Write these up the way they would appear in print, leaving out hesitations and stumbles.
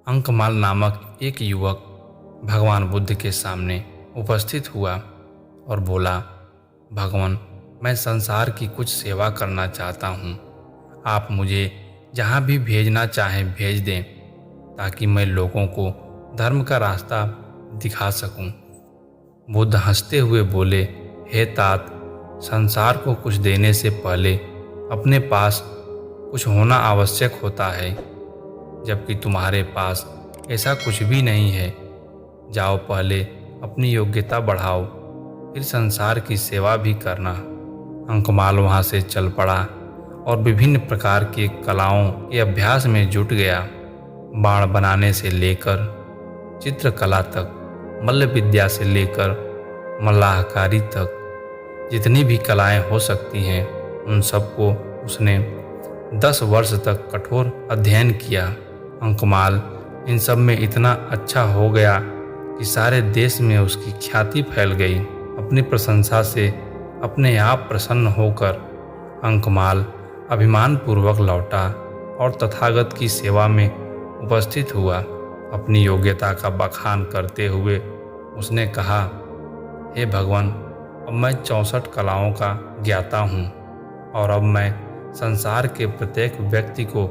अंकमाल नामक एक युवक भगवान बुद्ध के सामने उपस्थित हुआ और बोला, भगवान, मैं संसार की कुछ सेवा करना चाहता हूँ। आप मुझे जहाँ भी भेजना चाहें भेज दें, ताकि मैं लोगों को धर्म का रास्ता दिखा सकूं। बुद्ध हंसते हुए बोले, हे तात, संसार को कुछ देने से पहले अपने पास कुछ होना आवश्यक होता है, जबकि तुम्हारे पास ऐसा कुछ भी नहीं है। जाओ, पहले अपनी योग्यता बढ़ाओ, फिर संसार की सेवा भी करना। अंकमाल वहाँ से चल पड़ा और विभिन्न प्रकार की कलाओं के अभ्यास में जुट गया। बाण बनाने से लेकर चित्रकला तक, मल्ल विद्या से लेकर मल्लाहकारी तक, जितनी भी कलाएं हो सकती हैं उन सबको उसने 10 वर्ष तक कठोर अध्ययन किया। अंकमाल इन सब में इतना अच्छा हो गया कि सारे देश में उसकी ख्याति फैल गई। अपनी प्रशंसा से अपने आप प्रसन्न होकर अंकमाल अभिमानपूर्वक लौटा और तथागत की सेवा में उपस्थित हुआ। अपनी योग्यता का बखान करते हुए उसने कहा, हे भगवान, अब मैं 64 कलाओं का ज्ञाता हूँ और अब मैं संसार के प्रत्येक व्यक्ति को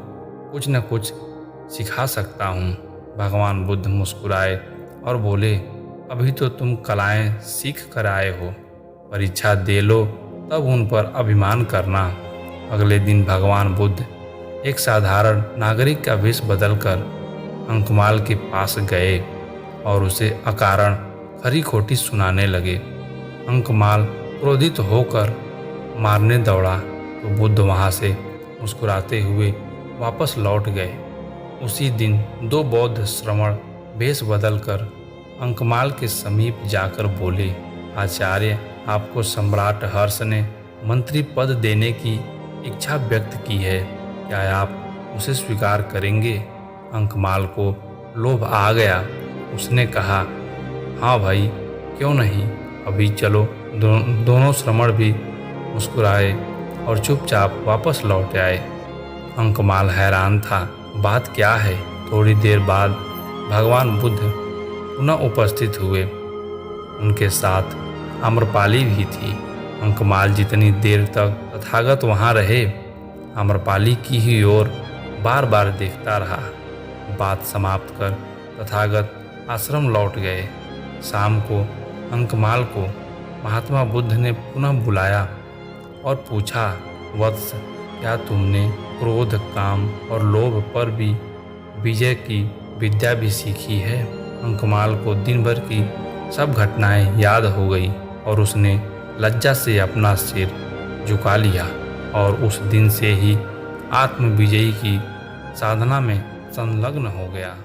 कुछ न कुछ सिखा सकता हूँ। भगवान बुद्ध मुस्कुराए और बोले, अभी तो तुम कलाएं सीख कर आए हो, परीक्षा दे लो, तब उन पर अभिमान करना। अगले दिन भगवान बुद्ध एक साधारण नागरिक का वेश बदलकर अंकमाल के पास गए और उसे अकारण खरी खोटी सुनाने लगे। अंकमाल क्रोधित होकर मारने दौड़ा तो बुद्ध वहाँ से मुस्कुराते हुए वापस लौट गए। उसी दिन 2 बौद्ध श्रमण वेश बदलकर अंकमाल के समीप जाकर बोले, आचार्य, आपको सम्राट हर्ष ने मंत्री पद देने की इच्छा व्यक्त की है, क्या आप उसे स्वीकार करेंगे? अंकमाल को लोभ आ गया। उसने कहा, हाँ भाई, क्यों नहीं, अभी चलो। दोनों श्रमण भी मुस्कुराए और चुपचाप वापस लौट आए। अंकमाल हैरान था, बात क्या है? थोड़ी देर बाद भगवान बुद्ध पुनः उपस्थित हुए। उनके साथ आम्रपाली भी थी। अंकमाल जितनी देर तक तथागत वहाँ रहे, आम्रपाली की ही ओर बार बार देखता रहा। बात समाप्त कर तथागत आश्रम लौट गए। शाम को अंकमाल को महात्मा बुद्ध ने पुनः बुलाया और पूछा, वत्स, क्या तुमने क्रोध, काम और लोभ पर भी विजय की विद्या भी सीखी है? अंकमाल को दिन भर की सब घटनाएं याद हो गई और उसने लज्जा से अपना सिर झुका लिया और उस दिन से ही आत्मविजयी की साधना में संलग्न हो गया।